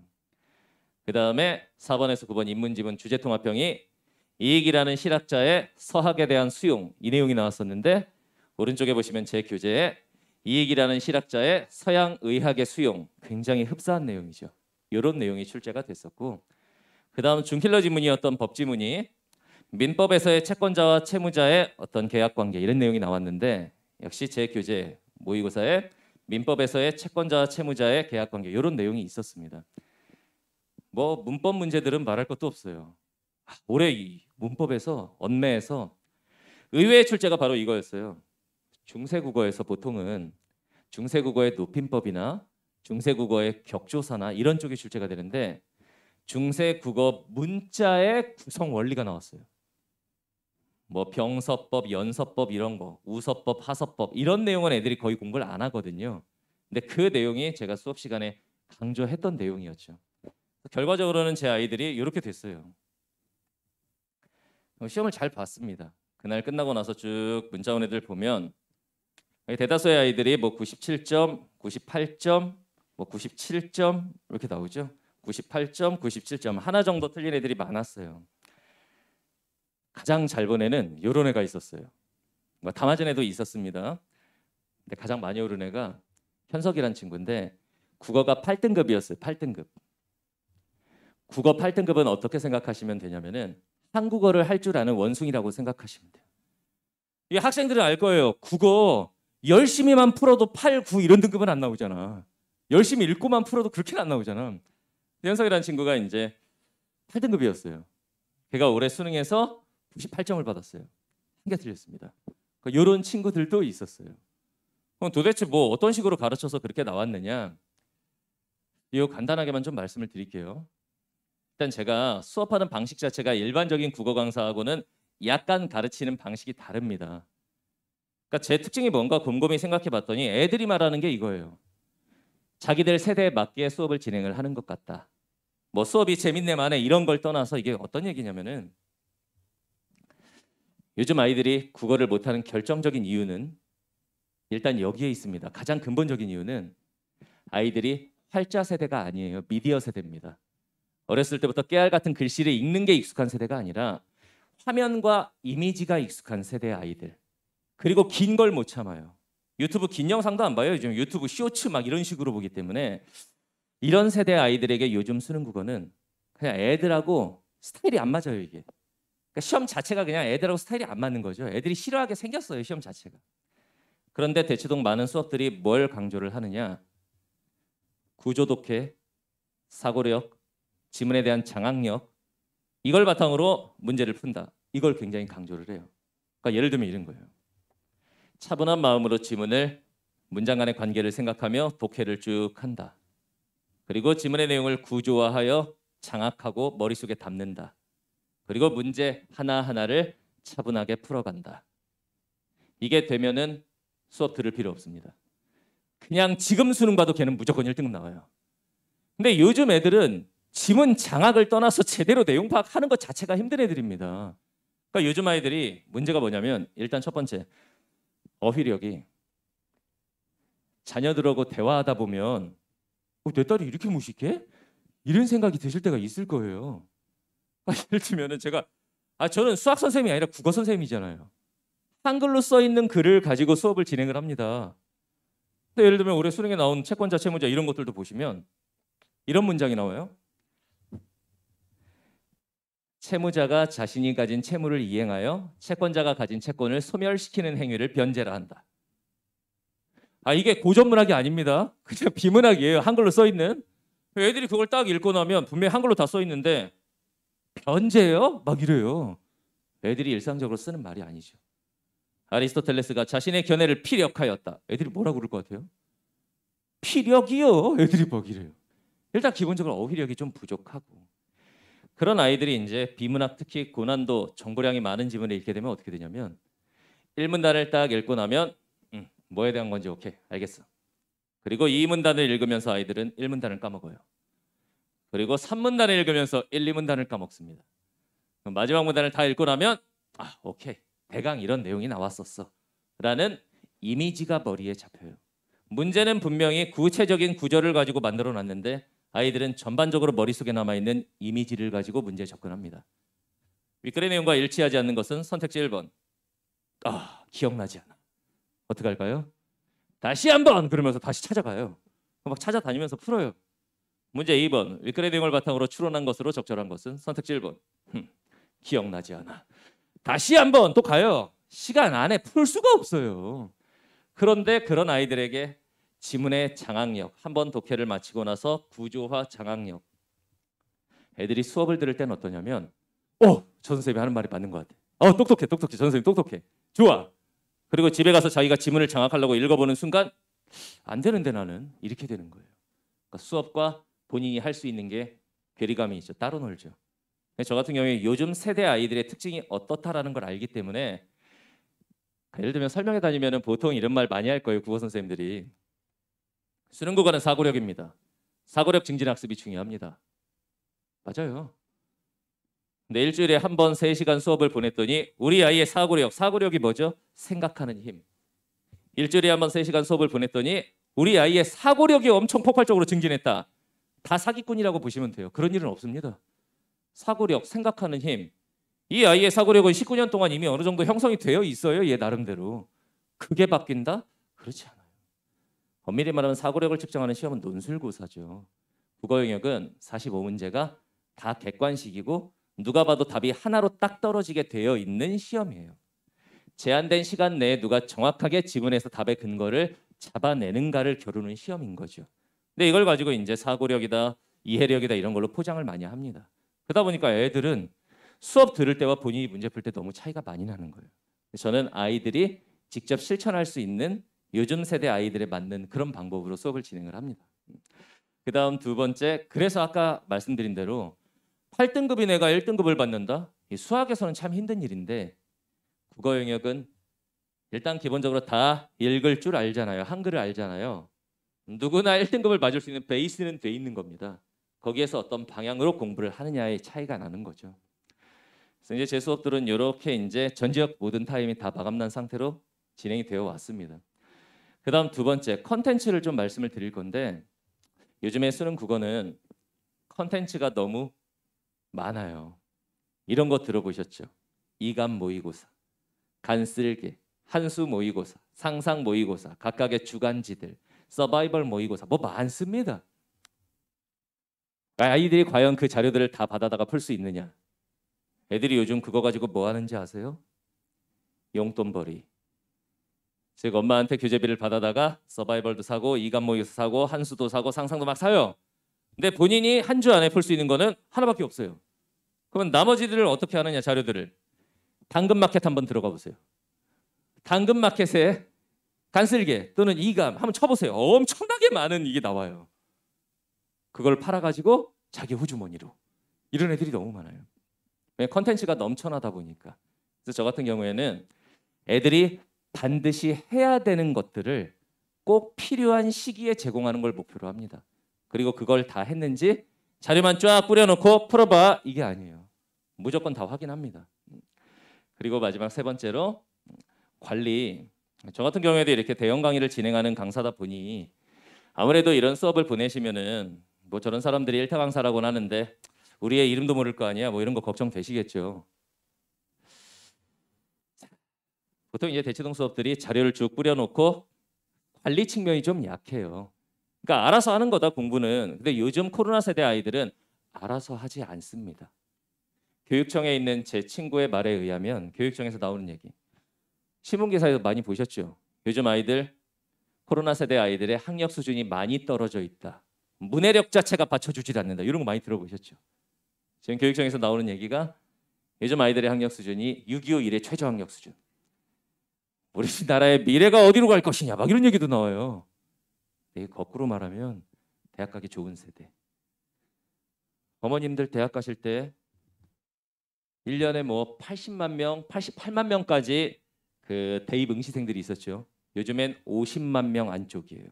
그 다음에 4번에서 9번 인문지문 주제통합형이 이익이라는 실학자의 서학에 대한 수용, 이 내용이 나왔었는데 오른쪽에 보시면 제 교재에 이익이라는 실학자의 서양 의학의 수용, 굉장히 흡사한 내용이죠. 이런 내용이 출제가 됐었고 그 다음 준킬러 지문이었던 법지문이 민법에서의 채권자와 채무자의 어떤 계약관계 이런 내용이 나왔는데 역시 제 교재 모의고사에 민법에서의 채권자와 채무자의 계약관계 이런 내용이 있었습니다. 뭐 문법 문제들은 말할 것도 없어요. 올해 이 문법에서 언매에서 의외의 출제가 바로 이거였어요. 중세국어에서 보통은 중세국어의 높임법이나 중세국어의 격조사나 이런 쪽이 출제가 되는데 중세국어 문자의 구성 원리가 나왔어요. 뭐 병서법, 연서법 이런 거, 우서법, 하서법 이런 내용은 애들이 거의 공부를 안 하거든요. 근데 그 내용이 제가 수업 시간에 강조했던 내용이었죠. 결과적으로는 제 아이들이 이렇게 됐어요. 시험을 잘 봤습니다. 그날 끝나고 나서 쭉 문자 온 애들 보면 대다수의 아이들이 뭐 97점, 98점, 뭐 97점 이렇게 나오죠. 98점, 97점 하나 정도 틀린 애들이 많았어요. 가장 잘 본 애는 이런 애가 있었어요. 다 맞은 애도 있었습니다. 근데 가장 많이 오른 애가 현석이란 친구인데 국어가 8등급이었어요. 8등급. 국어 8등급은 어떻게 생각하시면 되냐면은 한국어를 할 줄 아는 원숭이라고 생각하시면 돼요. 이 학생들은 알 거예요. 국어 열심히만 풀어도 8, 9 이런 등급은 안 나오잖아. 열심히 읽고만 풀어도 그렇게는 안 나오잖아. 현석이라는 친구가 이제 8등급이었어요. 걔가 올해 수능에서 98점을 받았어요. 한 개 틀렸습니다. 이런 친구들도 있었어요. 그럼 도대체 뭐 어떤 식으로 가르쳐서 그렇게 나왔느냐? 이거 간단하게만 좀 말씀을 드릴게요. 일단 제가 수업하는 방식 자체가 일반적인 국어 강사하고는 약간 가르치는 방식이 다릅니다. 그러니까 제 특징이 뭔가 곰곰이 생각해 봤더니 애들이 말하는 게 이거예요. 자기들 세대에 맞게 수업을 진행을 하는 것 같다. 뭐 수업이 재밌네 마네 이런 걸 떠나서 이게 어떤 얘기냐면은 요즘 아이들이 국어를 못하는 결정적인 이유는 일단 여기에 있습니다. 가장 근본적인 이유는 아이들이 활자 세대가 아니에요. 미디어 세대입니다. 어렸을 때부터 깨알 같은 글씨를 읽는 게 익숙한 세대가 아니라 화면과 이미지가 익숙한 세대의 아이들. 그리고 긴 걸 못 참아요. 유튜브 긴 영상도 안 봐요. 요즘 유튜브 쇼츠 막 이런 식으로 보기 때문에 이런 세대 아이들에게 요즘 수능 국어는 그냥 애들하고 스타일이 안 맞아요. 이게. 그러니까 시험 자체가 그냥 애들하고 스타일이 안 맞는 거죠. 애들이 싫어하게 생겼어요. 시험 자체가. 그런데 대체동 많은 수업들이 뭘 강조를 하느냐. 구조 독해, 사고력, 지문에 대한 장악력 이걸 바탕으로 문제를 푼다. 이걸 굉장히 강조를 해요. 그러니까 예를 들면 이런 거예요. 차분한 마음으로 지문을 문장 간의 관계를 생각하며 독해를 쭉 한다. 그리고 지문의 내용을 구조화하여 장악하고 머릿속에 담는다. 그리고 문제 하나하나를 차분하게 풀어간다. 이게 되면은 수업 들을 필요 없습니다. 그냥 지금 수능 봐도 걔는 무조건 1등급 나와요. 근데 요즘 애들은 지문 장악을 떠나서 제대로 내용 파악하는 것 자체가 힘든 애들입니다. 그러니까 요즘 아이들이 문제가 뭐냐면 일단 첫 번째 어휘력이 자녀들하고 대화하다 보면 내 딸이 이렇게 무식해? 이런 생각이 드실 때가 있을 거예요. 예를 들면은 저는 수학 선생님이 아니라 국어 선생님이잖아요. 한글로 써 있는 글을 가지고 수업을 진행을 합니다. 근데 예를 들면 올해 수능에 나온 채권자, 채무자 이런 것들도 보시면 이런 문장이 나와요. 채무자가 자신이 가진 채무를 이행하여 채권자가 가진 채권을 소멸시키는 행위를 변제라 한다. 이게 고전문학이 아닙니다. 그냥 비문학이에요. 한글로 써 있는. 애들이 그걸 딱 읽고 나면 분명히 한글로 다 써 있는데 변제요? 막 이래요. 애들이 일상적으로 쓰는 말이 아니죠. 아리스토텔레스가 자신의 견해를 피력하였다. 애들이 뭐라고 그럴 것 같아요? 피력이요. 애들이 막 이래요. 일단 기본적으로 어휘력이 좀 부족하고 그런 아이들이 이제 비문학 특히 고난도 정보량이 많은 지문을 읽게 되면 어떻게 되냐면 1문단을 딱 읽고 나면 뭐에 대한 건지 오케이 알겠어. 그리고 2문단을 읽으면서 아이들은 1문단을 까먹어요. 그리고 3문단을 읽으면서 1, 2문단을 까먹습니다. 그럼 마지막 문단을 다 읽고 나면 오케이 대강 이런 내용이 나왔었어 라는 이미지가 머리에 잡혀요. 문제는 분명히 구체적인 구절을 가지고 만들어 놨는데 아이들은 전반적으로 머릿속에 남아있는 이미지를 가지고 문제에 접근합니다. 윗글의 내용과 일치하지 않는 것은 선택지 1번. 기억나지 않아. 어떻게 할까요? 다시 한번 그러면서 다시 찾아가요. 막 찾아다니면서 풀어요. 문제 2번. 윗글의 내용을 바탕으로 추론한 것으로 적절한 것은 선택지 1번. 기억나지 않아. 다시 한번 또 가요. 시간 안에 풀 수가 없어요. 그런데 그런 아이들에게 지문의 장악력, 한번 독해를 마치고 나서 구조화 장악력. 애들이 수업을 들을 때는 어떠냐면 저 선생님이 하는 말이 맞는 것 같아. 똑똑해. 저 선생님 똑똑해. 좋아. 그리고 집에 가서 자기가 지문을 장악하려고 읽어보는 순간 안 되는데 나는 이렇게 되는 거예요. 그러니까 수업과 본인이 할 수 있는 게 괴리감이 있죠. 따로 놀죠. 저 같은 경우에 요즘 세대 아이들의 특징이 어떻다라는 걸 알기 때문에 예를 들면 설명회 다니면 보통 이런 말 많이 할 거예요. 국어 선생님들이. 수능 국어는 사고력입니다. 사고력 증진 학습이 중요합니다. 맞아요. 근데 일주일에 한 번 3시간 수업을 보냈더니 우리 아이의 사고력이 뭐죠? 생각하는 힘. 일주일에 한 번 3시간 수업을 보냈더니 우리 아이의 사고력이 엄청 폭발적으로 증진했다. 다 사기꾼이라고 보시면 돼요. 그런 일은 없습니다. 사고력, 생각하는 힘. 이 아이의 사고력은 19년 동안 이미 어느 정도 형성이 되어 있어요. 얘 나름대로. 그게 바뀐다? 그렇지 않아요. 엄밀히 말하면 사고력을 측정하는 시험은 논술고사죠. 국어 영역은 45문제가 다 객관식이고 누가 봐도 답이 하나로 딱 떨어지게 되어 있는 시험이에요. 제한된 시간 내에 누가 정확하게 지문에서 답의 근거를 잡아내는가를 겨루는 시험인 거죠. 근데 이걸 가지고 이제 사고력이다, 이해력이다 이런 걸로 포장을 많이 합니다. 그러다 보니까 애들은 수업 들을 때와 본인이 문제 풀 때 너무 차이가 많이 나는 거예요. 저는 아이들이 직접 실천할 수 있는 요즘 세대 아이들에 맞는 그런 방법으로 수업을 진행을 합니다. 그 다음 두 번째, 그래서 아까 말씀드린 대로 8등급인 애가 1등급을 받는다? 이 수학에서는 참 힘든 일인데 국어 영역은 일단 기본적으로 다 읽을 줄 알잖아요. 한글을 알잖아요. 누구나 1등급을 맞을 수 있는 베이스는 돼 있는 겁니다. 거기에서 어떤 방향으로 공부를 하느냐의 차이가 나는 거죠. 그래서 이제 제 수업들은 이렇게 이제 전 지역 모든 타임이 다 마감난 상태로 진행이 되어 왔습니다. 그다음 두 번째 컨텐츠를 좀 말씀을 드릴 건데 요즘에 수능 국어는 컨텐츠가 너무 많아요. 이런 거 들어보셨죠? 이감 모의고사, 간쓸게, 한수 모의고사, 상상 모의고사, 각각의 주간지들, 서바이벌 모의고사 뭐 많습니다. 아이들이 과연 그 자료들을 다 받아다가 풀 수 있느냐? 애들이 요즘 그거 가지고 뭐 하는지 아세요? 용돈벌이. 즉 엄마한테 교재비를 받아다가 서바이벌도 사고 이감 모의고사 사고 한수도 사고 상상도 막 사요. 근데 본인이 한 주 안에 풀 수 있는 거는 하나밖에 없어요. 그러면 나머지들을 어떻게 하느냐 자료들을. 당근마켓 한번 들어가 보세요. 당근마켓에 간쓸게 또는 이감 한번 쳐보세요. 엄청나게 많은 이게 나와요. 그걸 팔아가지고 자기 호주머니로. 이런 애들이 너무 많아요. 컨텐츠가 넘쳐나다 보니까. 그래서 저 같은 경우에는 애들이 반드시 해야 되는 것들을 꼭 필요한 시기에 제공하는 걸 목표로 합니다. 그리고 그걸 다 했는지 자료만 쫙 뿌려놓고 풀어봐 이게 아니에요. 무조건 다 확인합니다. 그리고 마지막 세 번째로 관리. 저 같은 경우에도 이렇게 대형 강의를 진행하는 강사다 보니 아무래도 이런 수업을 보내시면은 뭐 저런 사람들이 일타 강사라고는 하는데 우리의 이름도 모를 거 아니야 뭐 이런 거 걱정되시겠죠. 보통 이제 대치동 수업들이 자료를 쭉 뿌려놓고 관리 측면이 좀 약해요. 그러니까 알아서 하는 거다 공부는. 근데 요즘 코로나 세대 아이들은 알아서 하지 않습니다. 교육청에 있는 제 친구의 말에 의하면 교육청에서 나오는 얘기. 신문기사에서 많이 보셨죠? 요즘 아이들 코로나 세대 아이들의 학력 수준이 많이 떨어져 있다. 문해력 자체가 받쳐주질 않는다. 이런 거 많이 들어보셨죠? 지금 교육청에서 나오는 얘기가 요즘 아이들의 학력 수준이 6.25 이래 최저 학력 수준. 우리나라의 미래가 어디로 갈 것이냐 막 이런 얘기도 나와요. 이게 거꾸로 말하면 대학 가기 좋은 세대. 어머님들 대학 가실 때 1년에 뭐 80만 명, 88만 명까지 그 대입 응시생들이 있었죠. 요즘엔 50만 명 안쪽이에요.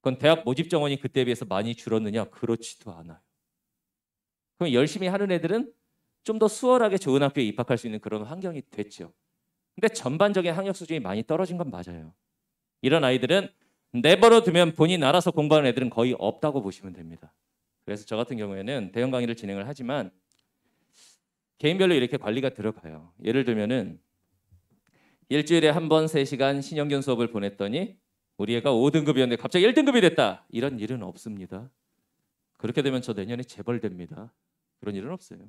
그건 대학 모집 정원이 그때에 비해서 많이 줄었느냐? 그렇지도 않아요. 그럼 열심히 하는 애들은 좀 더 수월하게 좋은 학교에 입학할 수 있는 그런 환경이 됐죠. 근데 전반적인 학력 수준이 많이 떨어진 건 맞아요. 이런 아이들은 내버려 두면 본인 알아서 공부하는 애들은 거의 없다고 보시면 됩니다. 그래서 저 같은 경우에는 대형 강의를 진행을 하지만 개인별로 이렇게 관리가 들어가요. 예를 들면은 일주일에 한 번 3시간 신영균 수업을 보냈더니 우리 애가 5등급이었는데 갑자기 1등급이 됐다. 이런 일은 없습니다. 그렇게 되면 저 내년에 재벌됩니다. 그런 일은 없어요.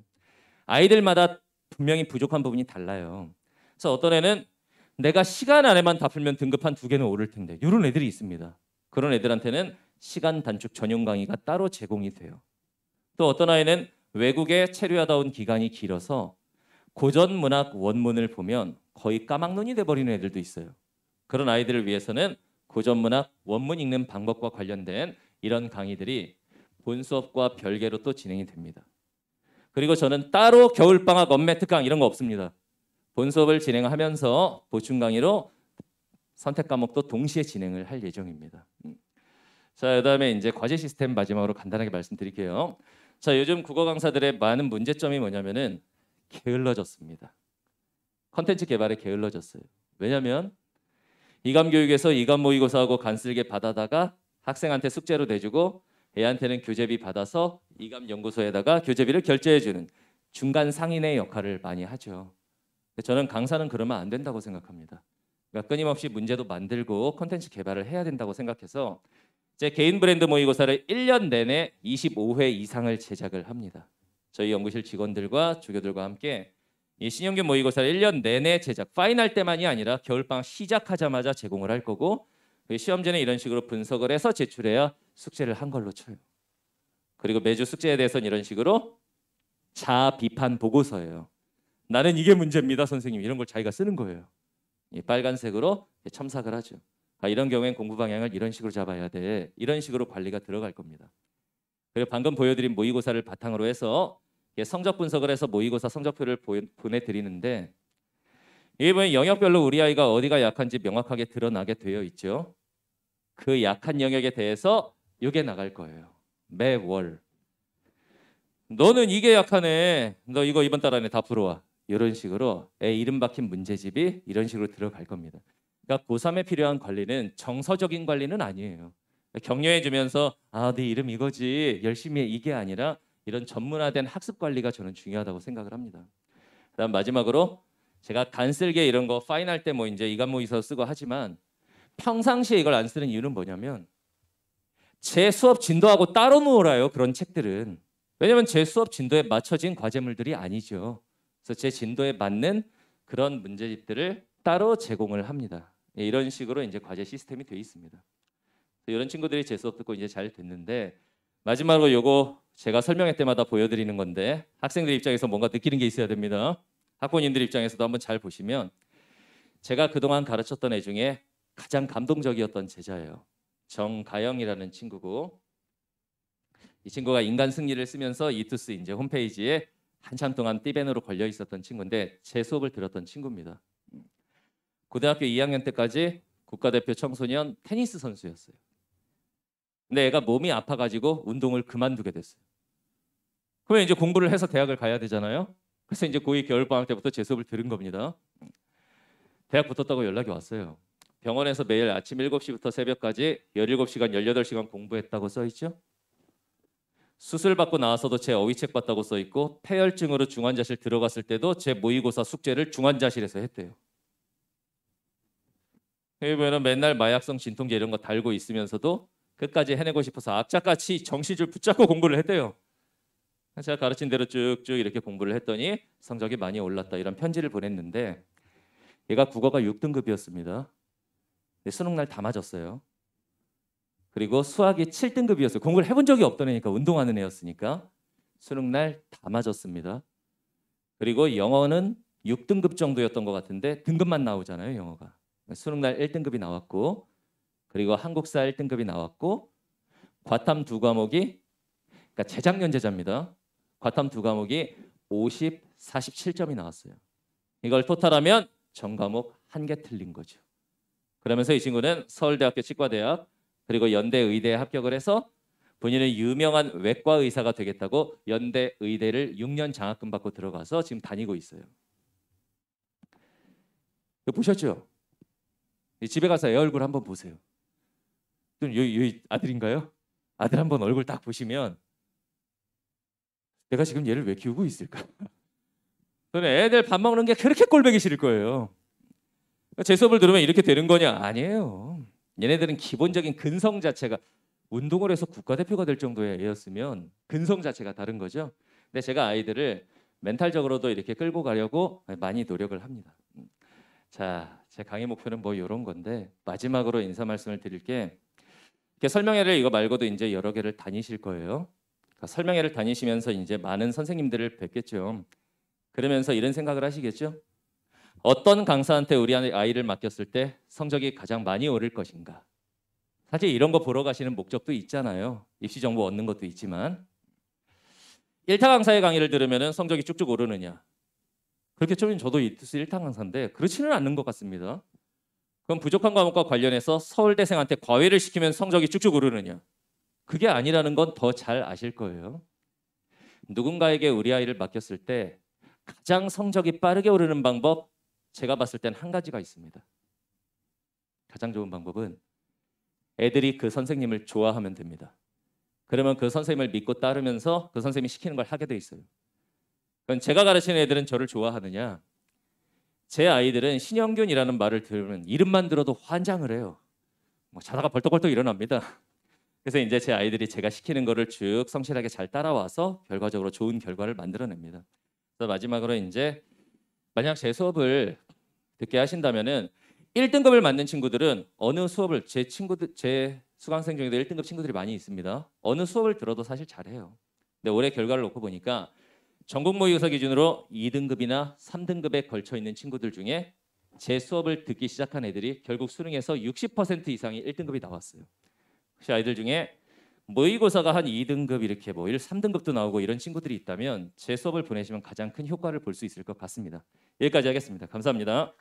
아이들마다 분명히 부족한 부분이 달라요. 그래서 어떤 애는 내가 시간 안에만 다 풀면 등급 한 2개는 오를 텐데 이런 애들이 있습니다. 그런 애들한테는 시간 단축 전용 강의가 따로 제공이 돼요. 또 어떤 아이는 외국에 체류하다 온 기간이 길어서 고전 문학 원문을 보면 거의 까막눈이 돼버리는 애들도 있어요. 그런 아이들을 위해서는 고전 문학 원문 읽는 방법과 관련된 이런 강의들이 본 수업과 별개로 또 진행이 됩니다. 그리고 저는 따로 겨울방학 엄매 특강 이런 거 없습니다. 본 수업을 진행하면서 보충 강의로 선택 과목도 동시에 진행을 할 예정입니다. 자, 그다음에 이제 과제 시스템 마지막으로 간단하게 말씀드릴게요. 자, 요즘 국어 강사들의 많은 문제점이 뭐냐면은 게을러졌습니다. 컨텐츠 개발에 게을러졌어요. 왜냐하면 이감 교육에서 이감 모의고사하고 간쓸게 받아다가 학생한테 숙제로 내주고 애한테는 교재비 받아서 이감 연구소에다가 교재비를 결제해주는 중간 상인의 역할을 많이 하죠. 저는 강사는 그러면 안 된다고 생각합니다. 그러니까 끊임없이 문제도 만들고 컨텐츠 개발을 해야 된다고 생각해서 제 개인 브랜드 모의고사를 1년 내내 25회 이상을 제작을 합니다. 저희 연구실 직원들과 조교들과 함께 이 신영균 모의고사를 1년 내내 제작, 파이널 때만이 아니라 겨울방학 시작하자마자 제공을 할 거고 시험지는 이런 식으로 분석을 해서 제출해야 숙제를 한 걸로 쳐요. 그리고 매주 숙제에 대해서는 이런 식으로 자아 비판 보고서예요. 나는 이게 문제입니다, 선생님. 이런 걸 자기가 쓰는 거예요. 이 빨간색으로 첨삭을 하죠. 이런 경우엔 공부 방향을 이런 식으로 잡아야 돼. 이런 식으로 관리가 들어갈 겁니다. 그리고 방금 보여드린 모의고사를 바탕으로 해서 성적 분석을 해서 모의고사 성적표를 보내드리는데 여기 보면 영역별로 우리 아이가 어디가 약한지 명확하게 드러나게 되어 있죠. 그 약한 영역에 대해서 이게 나갈 거예요. 매월. 너는 이게 약하네. 너 이거 이번 달 안에 다 풀어와. 이런 식으로 애 이름 박힌 문제집이 이런 식으로 들어갈 겁니다. 그러니까 고3에 필요한 관리는 정서적인 관리는 아니에요. 격려해 주면서 네 이름 이거지 열심히 해 이게 아니라 이런 전문화된 학습 관리가 저는 중요하다고 생각을 합니다. 그다음 마지막으로 제가 간쓸게 이런 거 파인할 때 뭐 이제 이감모의서 쓰고 하지만 평상시에 이걸 안 쓰는 이유는 뭐냐면 제 수업 진도하고 따로 놀아요. 그런 책들은. 왜냐면 제 수업 진도에 맞춰진 과제물들이 아니죠. 그래서 제 진도에 맞는 그런 문제집들을 따로 제공을 합니다. 이런 식으로 이제 과제 시스템이 되어 있습니다. 이런 친구들이 제 수업 듣고 이제 잘 됐는데 마지막으로 요거 제가 설명회 때마다 보여드리는 건데 학생들 입장에서 뭔가 느끼는 게 있어야 됩니다. 학부모님들 입장에서도 한번 잘 보시면 제가 그동안 가르쳤던 애 중에 가장 감동적이었던 제자예요. 정가영이라는 친구고 이 친구가 인간 승리를 쓰면서 이투스 이제 홈페이지에 한참 동안 띠벤으로 걸려 있었던 친구인데 제 수업을 들었던 친구입니다. 고등학교 2학년 때까지 국가대표 청소년 테니스 선수였어요. 근데 애가 몸이 아파가지고 운동을 그만두게 됐어요. 그러면 이제 공부를 해서 대학을 가야 되잖아요. 그래서 이제 고2 겨울방학 때부터 제 수업을 들은 겁니다. 대학 붙었다고 연락이 왔어요. 병원에서 매일 아침 7시부터 새벽까지 17시간, 18시간 공부했다고 써있죠. 수술받고 나와서도 제 어휘책 봤다고 써있고 폐혈증으로 중환자실 들어갔을 때도 제 모의고사 숙제를 중환자실에서 했대요. 여기 보면 맨날 마약성 진통제 이런 거 달고 있으면서도 끝까지 해내고 싶어서 악착같이 정시줄 붙잡고 공부를 했대요. 제가 가르친 대로 쭉쭉 이렇게 공부를 했더니 성적이 많이 올랐다 이런 편지를 보냈는데 얘가 국어가 6등급이었습니다. 수능날 다 맞았어요. 그리고 수학이 7등급이었어요. 공부를 해본 적이 없던 애니까 운동하는 애였으니까 수능날 다 맞았습니다. 그리고 영어는 6등급 정도였던 것 같은데 등급만 나오잖아요. 영어가. 수능날 1등급이 나왔고, 그리고 한국사 1등급이 나왔고, 과탐 두 과목이, 그러니까 재작년 제자입니다. 과탐 두 과목이 50, 47점이 나왔어요. 이걸 토탈하면 전 과목 한 개 틀린 거죠. 그러면서 이 친구는 서울대학교 치과대학 그리고 연대 의대에 합격을 해서 본인은 유명한 외과 의사가 되겠다고 연대 의대를 6년 장학금 받고 들어가서 지금 다니고 있어요. 이거 보셨죠? 집에 가서 애 얼굴 한번 보세요. 이 아들인가요? 아들 한번 얼굴 딱 보시면 내가 지금 얘를 왜 키우고 있을까? 저는 애들 밥 먹는 게 그렇게 꼴보기 싫을 거예요. 제 수업을 들으면 이렇게 되는 거냐? 아니에요. 얘네들은 기본적인 근성 자체가 운동을 해서 국가대표가 될 정도의 애였으면 근성 자체가 다른 거죠. 근데 제가 아이들을 멘탈적으로도 이렇게 끌고 가려고 많이 노력을 합니다. 자, 제 강의 목표는 뭐 이런 건데 마지막으로 인사 말씀을 드릴게. 이렇게 설명회를 이거 말고도 이제 여러 개를 다니실 거예요. 그러니까 설명회를 다니시면서 이제 많은 선생님들을 뵙겠죠. 그러면서 이런 생각을 하시겠죠. 어떤 강사한테 우리 아이를 맡겼을 때 성적이 가장 많이 오를 것인가. 사실 이런 거 보러 가시는 목적도 있잖아요. 입시 정보 얻는 것도 있지만 1타 강사의 강의를 들으면 성적이 쭉쭉 오르느냐. 그렇게 좀 저도 이투스 1타 강사인데 그렇지는 않는 것 같습니다. 그럼 부족한 과목과 관련해서 서울대생한테 과외를 시키면 성적이 쭉쭉 오르느냐. 그게 아니라는 건 더 잘 아실 거예요. 누군가에게 우리 아이를 맡겼을 때 가장 성적이 빠르게 오르는 방법 제가 봤을 땐 한 가지가 있습니다. 가장 좋은 방법은 애들이 그 선생님을 좋아하면 됩니다. 그러면 그 선생님을 믿고 따르면서 그 선생님이 시키는 걸 하게 돼 있어요. 그럼 제가 가르치는 애들은 저를 좋아하느냐? 제 아이들은 신영균이라는 말을 들으면 이름만 들어도 환장을 해요. 자다가 벌떡벌떡 일어납니다. 그래서 이제 제 아이들이 제가 시키는 거를 쭉 성실하게 잘 따라와서 결과적으로 좋은 결과를 만들어냅니다. 그래서 마지막으로 이제 만약 제 수업을 듣게 하신다면은 1등급을 맞는 친구들은 어느 수업을 제 수강생 중에도 1등급 친구들이 많이 있습니다. 어느 수업을 들어도 사실 잘해요. 근데 올해 결과를 놓고 보니까 전국 모의고사 기준으로 2등급이나 3등급에 걸쳐 있는 친구들 중에 제 수업을 듣기 시작한 애들이 결국 수능에서 60% 이상이 1등급이 나왔어요. 혹시 아이들 중에 모의고사가 한 2등급 이렇게 뭐 3등급도 나오고 이런 친구들이 있다면 제 수업을 보내시면 가장 큰 효과를 볼 수 있을 것 같습니다. 여기까지 하겠습니다. 감사합니다.